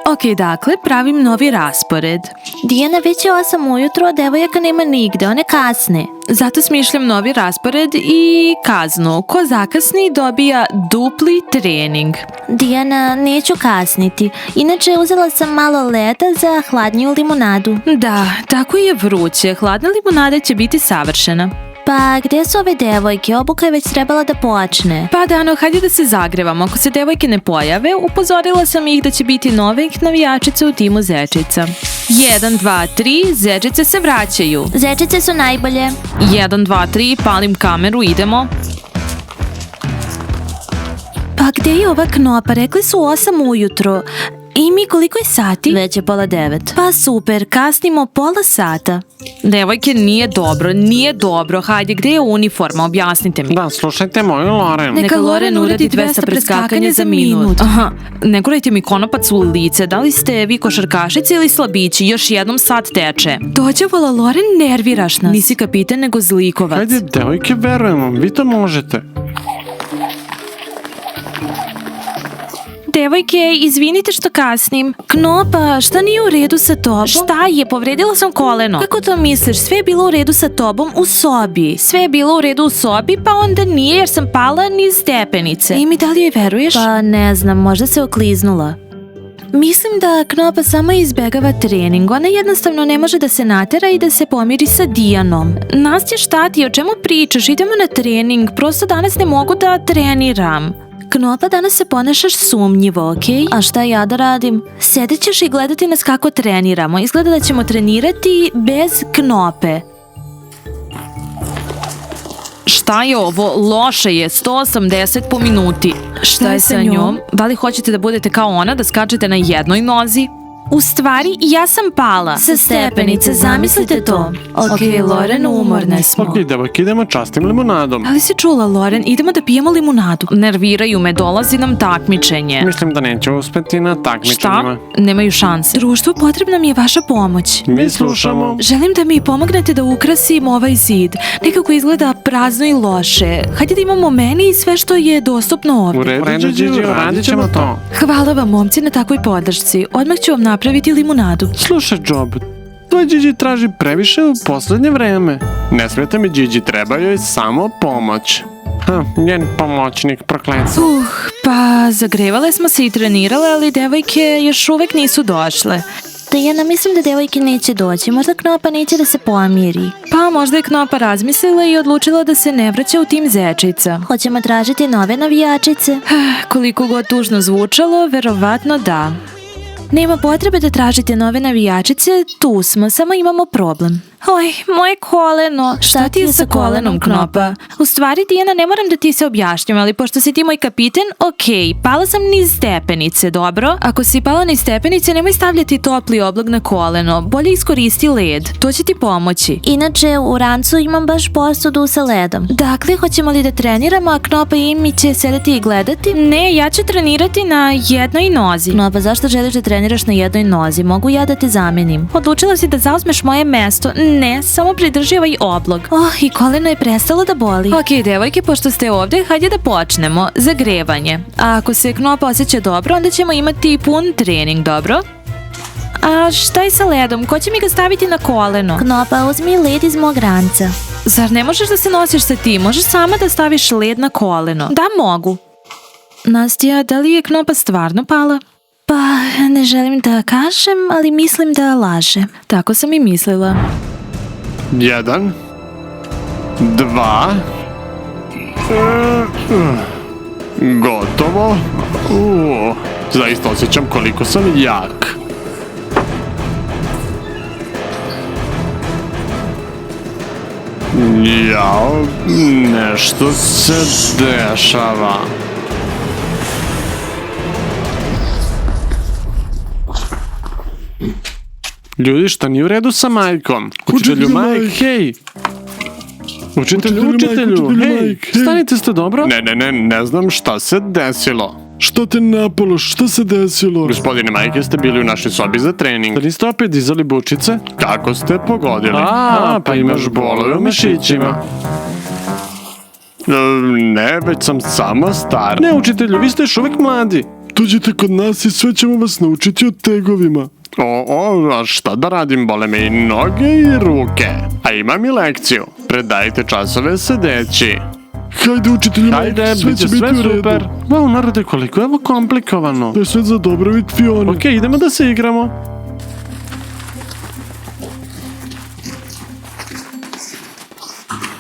Ok, dakle, pravim novi raspored. Dijana, već je 8 ujutro, a devojaka nema nigde, one kasne. Zato smišljam novi raspored i kaznu. Ko zakasni dobija dupli trening. Dijana, neću kasniti. Inače, uzela sam malo leda za hladniju limunadu. Da, tako je vruće. Hladna limunada će biti savršena. Pa, gdje su ove devojke? Obuka je već trebala da počne. Pa Dano, hajde da se zagrevamo. Ako se devojke ne pojave, upozorila sam ih da će biti nove navijačice u timu Zečica. 1, 2, 3, Zečice se vraćaju. Zečice su najbolje. 1, 2, 3, palim kameru, idemo. Pa gdje je ova knopa? Rekli su 8 ujutro. I mi koliko je sati? Već je 8:30. Pa super, kasnimo pola sata. Devojke, nije dobro. Hajde, gdje je uniforma? Objasnite mi. Da, slušajte moju Loren. Neka Loren uradi 200 preskakanja za minut. Aha, ne gurajte mi konopac u lice. Da li ste vi košarkašice ili slabići? Još jednom sad teče. Dođevola Loren, nerviraš nas. Nisi kapitan nego zlikovac. Hajde, devojke, verujem vam, vi to možete. Devojke, izvinite što kasnim. Knopa, šta nije u redu sa tobom? Šta je? Povredila sam koleno. Kako to misliš? Sve je bilo u redu sa tobom u sobi. Sve je bilo u redu u sobi, pa onda nije jer sam pala niz stepenice. I mi da li joj veruješ? Pa ne znam, možda se okliznula. Mislim da Knopa samo izbegava trening. Ona jednostavno ne može da se natera i da se pomiri sa Dijanom. Nastja, šta ti? O čemu pričaš? Idemo na trening. Prosto danas ne mogu da treniram. Knopa, danas se ponašaš sumnjivo, okej? A šta ja da radim? Sedit ćeš i gledati nas kako treniramo. Izgleda da ćemo trenirati bez Knope. Šta je ovo? Loše je. 180 po minuti. Šta je sa njom? Da li hoćete da budete kao ona, da skačete na jednoj nozi? U stvari, ja sam pala. Sa stepenice, zamislite to. Okej, Loren, umorne smo. Ok, devojke, idemo častim limunadom. Da li si čula, Loren? Idemo da pijemo limunadu. Nerviraju me, dolazi nam takmičenje. Mislim da neće uspeti na takmičenjima. Šta? Nemaju šanse. Društvo, potrebna mi je vaša pomoć. Mi slušamo. Želim da mi pomognete da ukrasim ovaj zid. Nekako izgleda prazno i loše. Hajde da imamo meni i sve što je dostupno ovdje. U redu, Gigi, radit ćemo to. Hvala vam, momci, na takvoj podršci. Odmah ću vam napraviti limunadu. Slušaj, Job, tvoj Gigi traži previše u posljednje vreme. Ne smeta mi Gigi, treba joj samo pomoć. Njen pomoćnik, prokletstvo. Pa zagrevale smo se i trenirale, ali devojke još uvek nisu došle. Dijana, mislim da devojke neće doći. Možda Knopa neće da se pomiri. Pa možda je Knopa razmislila i odlučila da se ne vraća u tim Zečica. Hoćemo tražiti nove navijačice? Koliko god tužno zvučalo, verovatno da. Nema potrebe da tražite nove navijačice, tu smo, samo imamo problem. Oj, moje koleno. Šta ti je sa kolenom, Knopa? U stvari, Dijana, ne moram da ti se objašnjam, ali pošto si ti moj kapiten, okej, pala sam niz stepenice, dobro? Ako si pala niz stepenice, nemoj stavljati topli oblak na koleno, bolje iskoristi led, to će ti pomoći. Inače, u rancu imam baš posudu sa ledom. Dakle, hoćemo li da treniramo, a Knopa i mi će sedeti i gledati? Ne, ja ću trenirati na jednoj nozi. Knopa, zašto želiš da treniraš na jednoj nozi? Mogu ja da te zamenim? Odlučila si da zauzmeš moje mesto. Ne, samo pridrži ovaj oblog. I koleno je prestalo da boli. Ok, devojke, pošto ste ovdje, hajde da počnemo. Zagrevanje. A ako se Knopa osjeća dobro, onda ćemo imati pun trening, dobro? A šta je sa ledom? Ko će mi ga staviti na koleno? Knopa, uzmi led iz mog ranca. Zar ne možeš da se nosiš sa tim? Možeš sama da staviš led na koleno. Da, mogu. Nastja, da li je Knopa stvarno pala? Pa, ne želim da kažem, ali mislim da laže. Tako sam i mislila. 1, 2, gotovo. Zaista osjećam koliko sam jak. Jao, nešto se dešava. Ljudi, šta nije u redu sa majkom? Učitelju Majk, hej! Učitelju, hej! Stanite, ste dobro? Ne znam šta se desilo. Šta te napalo? Šta se desilo? Gospodine Majke, ste bili u našoj sobi za trening. Da niste opet dizali bučice? Kako ste pogodili? Pa imaš bolove u mišićima. Ne, već sam samo star. Ne, učitelju, vi ste još uvek mladi. Dođite kod nas i sve ćemo vas naučiti o tegovima. A šta da radim, bole me i noge i ruke. A imam i lekciju. Predajte časove sedeći. Hajde učiteljima, Hajde, sve bit će će biti sve u redu. super. Wow, narode, koliko je ovo komplikovano. To je sve za dobrobit Fione. Ok, idemo da se igramo.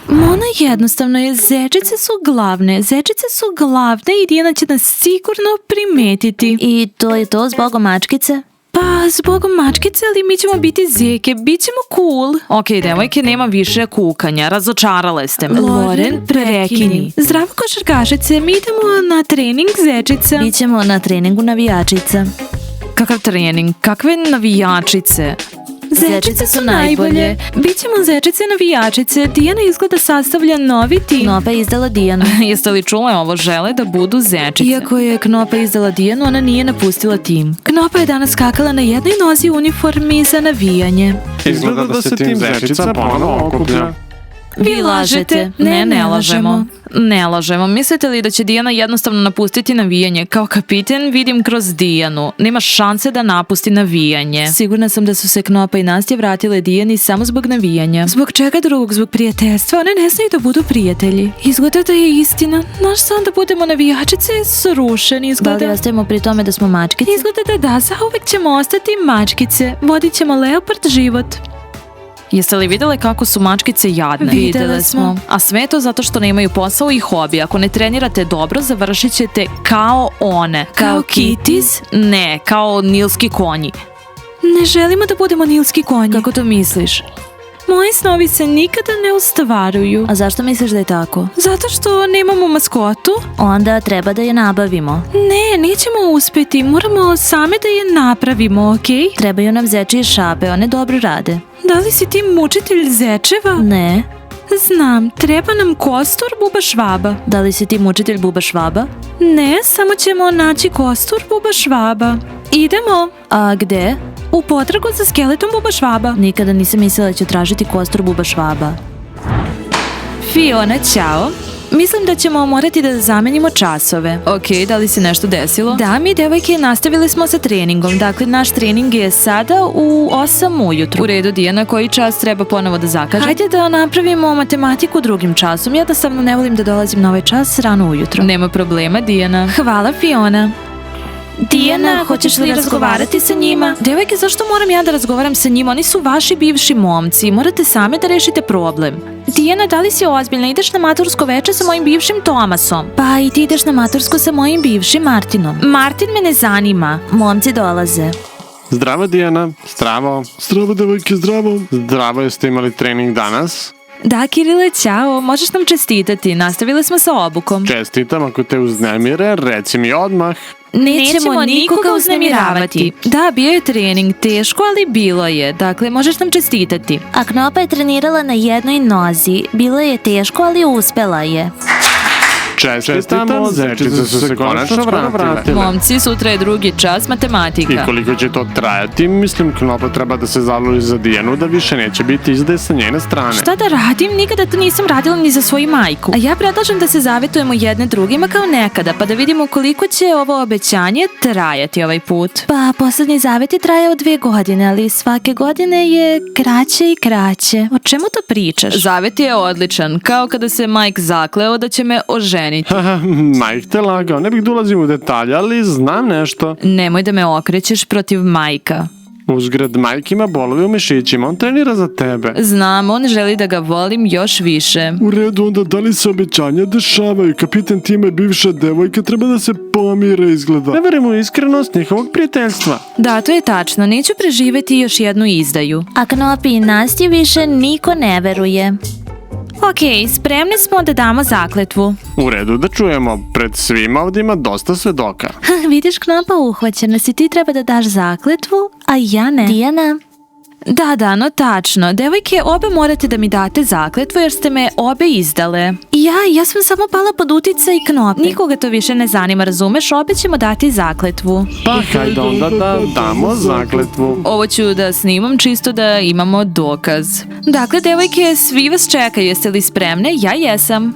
Mona, jednostavno je, zečice su glavne i Dijana će nas sigurno primetiti. I to je to zbog mačkice? Pa, zbog mačkice, ali mi ćemo biti zeke, bit ćemo cool. Ok, devojke, nema više kukanja, razočarale ste me. Loren, prekini. Zdravo košarkašice, mi idemo na trening zečica. Bićemo na treningu navijačica. Kakav trening? Kakve navijačice? Zečice su najbolje. Bićemo zečice navijačice. Dijana izgleda sastavlja novi tim. Knopa je izdala Dijanu. Jeste li čule ovo? Žele da budu zečice. Iako je Knopa izdala Dijanu, ona nije napustila tim. Knopa je danas skakala na jednoj nozi u uniformi za navijanje. Izgleda da se tim zečica ponovo okuplja. Vi lažete. Ne lažemo. Ne lažemo. Mislite li da će Dijana jednostavno napustiti navijanje? Kao kapiten vidim kroz Dijanu. Nema šanse da napusti navijanje. Sigurna sam da su se Knopa i Nastja vratile Dijani samo zbog navijanja. Zbog čega drugog? Zbog prijateljstva? One ne znaju da budu prijatelji. Izgleda da je istina. Naš san da budemo navijačice je srušen. Da li Izgleda... ostajemo pri tome da smo mačkice? Izgleda da zauvek ćemo ostati mačkice. Vodit ćemo leopard život. Jeste li vidjeli kako su mačkice jadne? Vidjele smo. A sve to zato što nemaju posao i hobi. Ako ne trenirate dobro, završit ćete kao one. Kao kitis? Ne, kao nilski konji. Ne želimo da budemo nilski konji. Kako to misliš? Moji snovi se nikada ne ostvaruju. A zašto misliš da je tako? Zato što nemamo maskotu? Onda treba da je nabavimo. Ne, nećemo uspjeti. Moramo same da je napravimo, okej? Trebaju nam zečije šape, one dobro rade. Da li si ti mučitelj zečeva? Ne. Znam, treba nam kostur buba švaba. Da li si ti mučitelj buba švaba? Ne, samo ćemo naći kostur buba švaba. Idemo A gde? u potragu za skeletom buba švaba. Nikada nisam mislila da ću tražiti kostur buba švaba. Fiona, ćao. Mislim da ćemo morati da zamenimo časove. Ok, da li se nešto desilo? Da, mi devojke nastavili smo sa treningom. Dakle, naš trening je sada u 8 ujutru. U redu, Dijana, koji čas treba ponovo da zakažem? Hajde da napravimo matematiku drugim časom. Jednostavno ne volim da dolazim na ovaj čas rano ujutro. Nema problema, Dijana. Hvala, Fiona. Dijana, hoćeš li razgovarati sa njima? Devojke, zašto moram ja da razgovaram sa njima? Oni su vaši bivši momci. Morate same da rešite problem. Dijana, da li si ozbiljna? Ideš na matursko veče sa mojim bivšim Tomasom. Pa i ti ideš na matursko sa mojim bivšim Martinom. Martin me ne zanima. Momci dolaze. Zdravo, Dijana. Zdravo. Zdravo, devojke, zdravo. Zdravo, jeste imali trening danas? Da, Kirile, ćao. Možeš nam čestitati. Nastavili smo sa obukom. Čestitam, ako te uznemire, reci mi odmah. Nećemo nikoga uznemiravati. Da, bio je trening. Teško, ali bilo je. Dakle, možeš nam čestitati. A Knopa je trenirala na jednoj nozi. Bilo je teško, ali uspela je. Čestitamo, zečice su se konačno vratile. Momci, sutra je drugi čas I matematika. koliko će to trajati, mislim Knopa treba da se zaludi za Dijanu da više neće biti izdaje sa njene strane. Šta da radim? Nikada to nisam radila ni za svoju majku. A ja predlažem da se zavetujemo jedne drugima kao nekada, pa da vidimo koliko će ovo obećanje trajati ovaj put. Pa poslednji zavet je trajao 2 godine, ali svake godine je kraće i kraće. O čemu to pričaš? Zavet je odličan, kao kada se Mike zakleo da će me oženiti. Haha, Mike te lagao, ne bih da ulazim u detalje, ali znam nešto. Nemoj da me okrećeš protiv Majka. Uzgred, Mike ima bolove u mišićima, on trenira za tebe. Znam, on želi da ga volim još više. U redu, onda da li se obećanja dešavaju? Kapiten tima i bivša devojka treba da se pomire, izgleda. Ne verujem u iskrenost njihovog prijateljstva. Da, to je tačno, neću preživeti još jednu izdaju. A Knopi i Nastji više niko ne veruje. Ok, spremni smo da damo zakletvu. U redu, da čujemo, pred svima ovdje ima dosta svedoka. Vidiš, Knopa, uhvaćena si, ti treba da daš zakletvu, a ja ne. Dijana? Da, no tačno. Devojke, obe morate da mi date zakletvu jer ste me obe izdale. Ja sam samo pala pod uticaj Knope. Nikoga to više ne zanima, razumeš? Obe ćemo dati zakletvu. Pa hajde onda da damo zakletvu. Ovo ću da snimam čisto da imamo dokaz. Dakle, devojke, svi vas čekaju. Jeste li spremne? Ja jesam.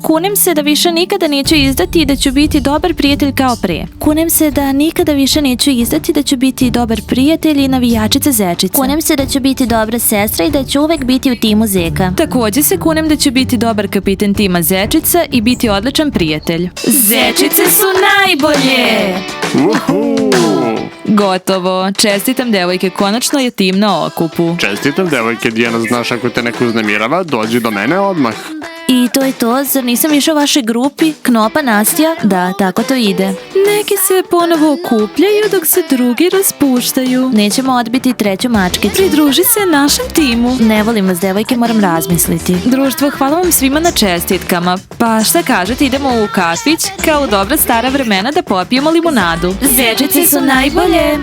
Kunem se da više nikada neću izdati i da ću biti dobar prijatelj kao pre. Kunem se da nikada više neću izdati da ću biti dobar prijatelj i navijačica Zečica. Kunem se da ću biti dobra sestra i da ću uvek biti u timu Zeka. Također se kunem da ću biti dobar kapitan tima Zečica i biti odličan prijatelj. Zečice su najbolje! Uhu! Gotovo. Čestitam devojke, konačno je tim na okupu. Čestitam devojke, Dijana, znaš ako te neko uznemirava, dođi do mene odmah. I to je to, zar nisam više u vašoj grupi? Knopa, Nastja? Da, tako to ide. Neki se ponovo okupljaju dok se drugi raspuštaju. Nećemo odbiti treću mačkicu. Pridruži se našem timu. Ne volim vas, devojke, moram razmisliti. Društvo, hvala vam svima na čestitkama. Pa šta kažete, idemo u kafić, kao u dobra stara vremena da popijemo limunadu. Zečice su najbolje!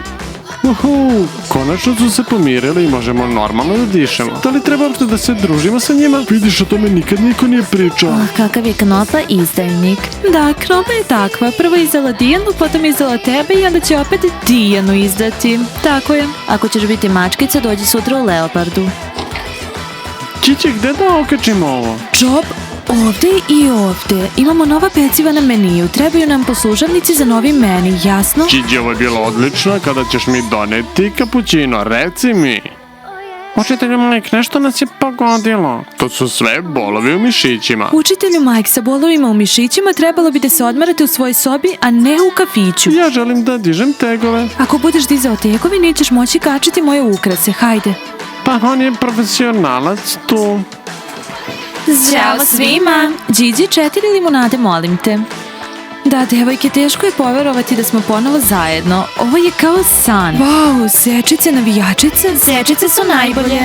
Uhu, konačno su se pomirili i možemo normalno da dišemo. Da li treba uopšte da se družimo sa njima? Vidiš, o tome nikad niko nije pričao. Kakav je Knopa izdajnik. Da, Knopa je takva. Prvo izdala Dijanu, potom izdala tebe i onda će opet Dijanu izdati. Tako je. Ako ćeš biti mačkica, dođi sutra u Leopardu. Čići, gde da okačimo ovo? Job, ovde i ovde. Imamo nova peciva na meniju. Trebaju nam poslužavnici za novi meni, jasno? Čiđi, ovo je bilo odlično, kada ćeš mi doneti kapućino, reci mi. Učitelju Mike, nešto nas je pogodilo. To su sve bolovi u mišićima. Učitelju Mike, sa bolovima u mišićima trebalo bi da se odmarate u svojoj sobi, a ne u kafiću. Ja želim da dižem tegove. Ako budeš dizao tegovi, nećeš moći kačiti moje ukrase. Hajde. Pa on je profesionalac tu. Ćao svima! Gigi, 4 limunade, molim te. Da, devojke, teško je poverovati da smo ponovo zajedno. Ovo je kao san. Wow, Zečice, navijačice. Zečice su najbolje.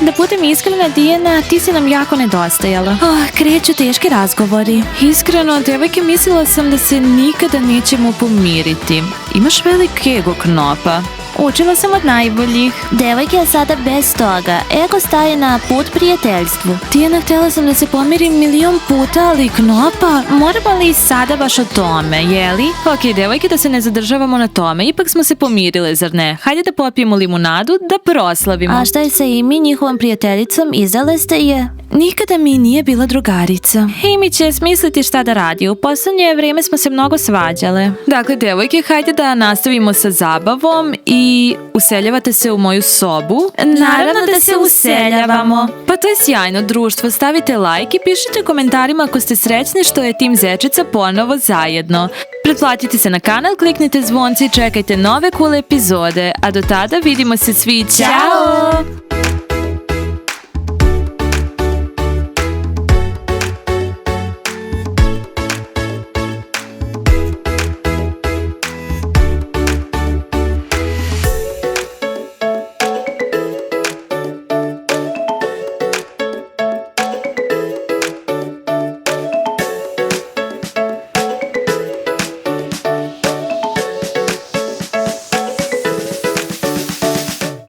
Da budem iskrena, Dijana, ti si nam jako nedostajala. Kreću teški razgovori. Iskreno, devojke, mislila sam da se nikada nećemo pomiriti. Imaš velik ego, Knopa. Učila sam od najboljih. Devojke je sada bez toga. Ego staje na put prijateljstvu. Dijana, htjela sam da se pomirim 1.000.000 puta, ali Knopa... Moramo li sada baš o tome, jeli? Ok, devojke, da se ne zadržavamo na tome. Ipak smo se pomirile, zar ne? Hajde da popijemo limunadu, da proslavimo. A šta je sa Imi, njihovom prijateljicom? Izdale ste je? Nikada mi nije bila drugarica. Imi će smisliti šta da radi. U posljednje vrijeme smo se mnogo svađale. Dakle, devojke, hajde da nastavimo sa zabavom i useljavate se u moju sobu. Naravno da se useljavamo. Pa to je sjajno, društvo. Stavite like i pišite u komentarima ako ste srećni što je tim Zečica ponovo zajedno. Pretplatite se na kanal, kliknite zvonce i čekajte nove cool epizode. A do tada vidimo se svi. Ćao!